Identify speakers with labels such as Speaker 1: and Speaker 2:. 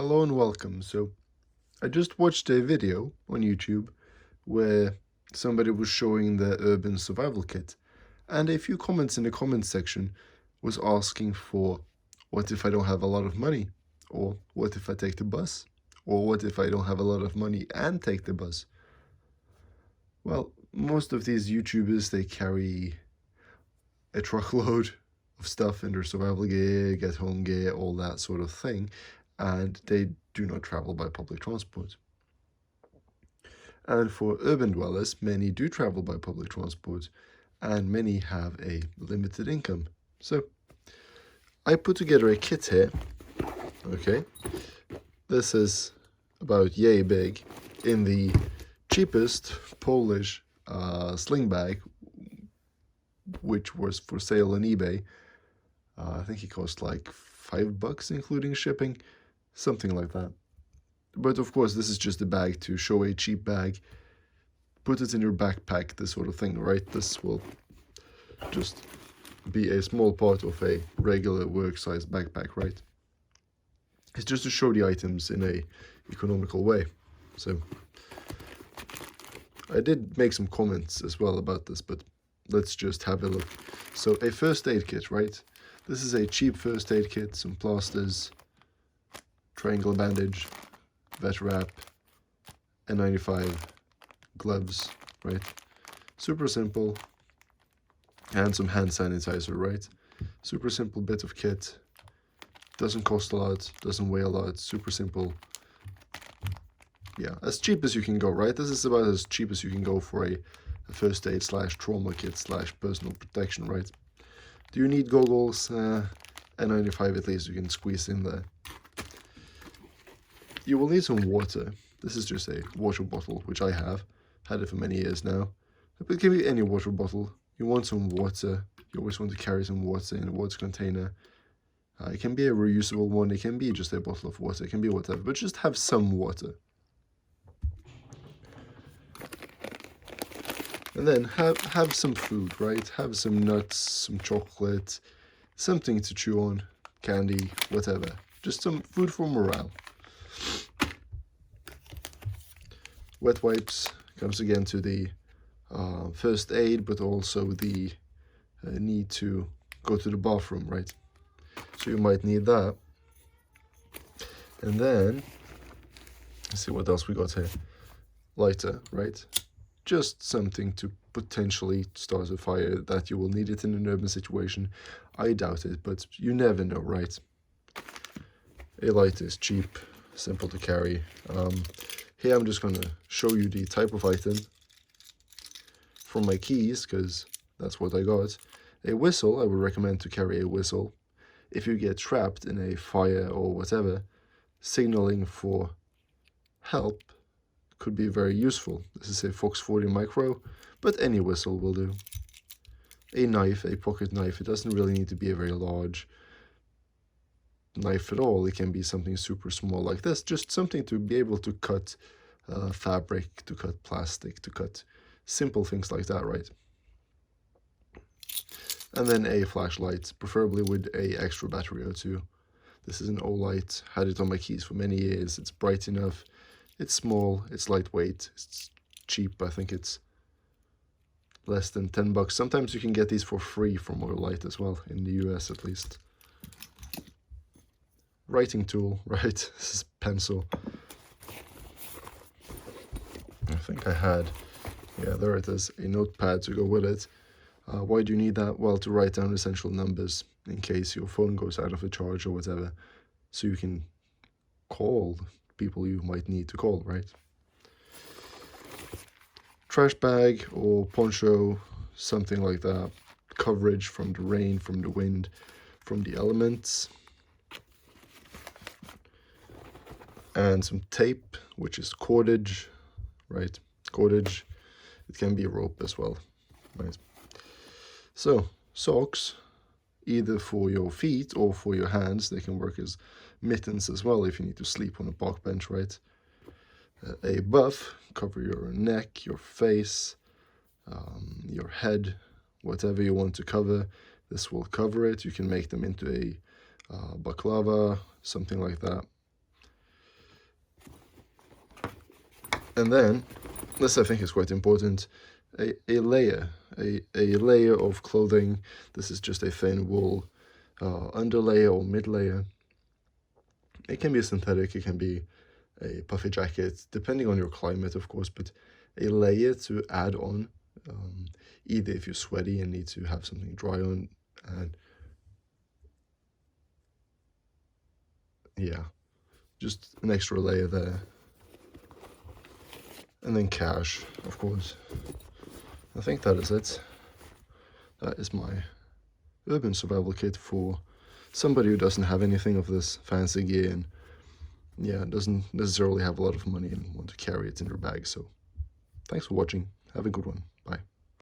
Speaker 1: Hello and welcome. So I just watched a video on YouTube where somebody was showing their urban survival kit, and a few comments in the comments section was asking for what if I don't have a lot of money, or what if I take the bus, or what if I don't have a lot of money and take the bus. Well, most of these YouTubers, they carry a truckload of stuff in their survival gear, get home gear, all that sort of thing, and they do not travel by public transport. And for urban dwellers, many do travel by public transport, and many have a limited income. So I put together a kit here. Okay, this is about yay big, in the cheapest Polish sling bag, which was for sale on eBay. I think it cost like $5 including shipping, something like that. But of course, this is just a bag to show a cheap bag. Put it in your backpack, this sort of thing, right? This will just be a small part of a regular work-size backpack, right? It's just to show the items in a economical way. So I did make some comments as well about this, but let's just have a look. So a first aid kit, right? This is a cheap first aid kit, some plasters, triangle bandage, vet wrap, N95, gloves, right? Super simple. And some hand sanitizer, right? Super simple bit of kit. Doesn't cost a lot, doesn't weigh a lot, super simple. Yeah, as cheap as you can go, right? This is about as cheap as you can go for a first aid slash trauma kit slash personal protection, right? Do you need goggles? N95 at least you can squeeze in there. You will need some water. This is just a water bottle, which I have. Had it for many years now. But it can be any water bottle. You want some water. You always want to carry some water in a water container. It can be a reusable one. It can be just a bottle of water. It can be whatever. But just have some water. And then have some food, right? Have some nuts, some chocolate, something to chew on, candy, whatever. Just some food for morale. Wet wipes comes again to the first aid, but also the need to go to the bathroom, right? So you might need that. And then, let's see what else we got here. Lighter, right? Just something to potentially start a fire that you will need it in an urban situation. I doubt it, but you never know, right? A lighter is cheap, simple to carry. Here I'm just going to show you the type of item from my keys, because that's what I got. A whistle, I would recommend to carry a whistle. If you get trapped in a fire or whatever, signaling for help could be very useful. This is a Fox 40 Micro, but any whistle will do. A knife, a pocket knife. It doesn't really need to be a very large knife at all. It can be something super small like this, just something to be able to cut fabric, to cut plastic, to cut simple things like that, right? And then a flashlight, preferably with a extra battery or two. This is an Olight, had it on my keys for many years. It's bright enough, it's small, it's lightweight, it's cheap. I think it's less than $10. Sometimes you can get these for free from Olight as well, in the US at least. Writing tool, right? This is pencil. I think I had, yeah, there it is, a notepad to go with it. Why do you need that? Well, to write down essential numbers in case your phone goes out of a charge or whatever, so you can call people you might need to call, right? Trash bag or poncho, something like that. Coverage from the rain, from the wind, from the elements. And some tape, which is cordage, right? Cordage. It can be rope as well, right? So, socks, either for your feet or for your hands. They can work as mittens as well if you need to sleep on a park bench, right? A buff, cover your neck, your face, your head, whatever you want to cover. This will cover it. You can make them into a baklava, something like that. And then, this I think is quite important, a layer of clothing. This is just a thin wool underlayer or mid layer. It can be a synthetic, it can be a puffy jacket, depending on your climate, of course, but a layer to add on, either if you're sweaty and need to have something dry on, and yeah, just an extra layer there. And then cash, of course. I think that is it. That is my urban survival kit for somebody who doesn't have anything of this fancy gear and yeah, doesn't necessarily have a lot of money and want to carry it in their bag. So thanks for watching. Have a good one.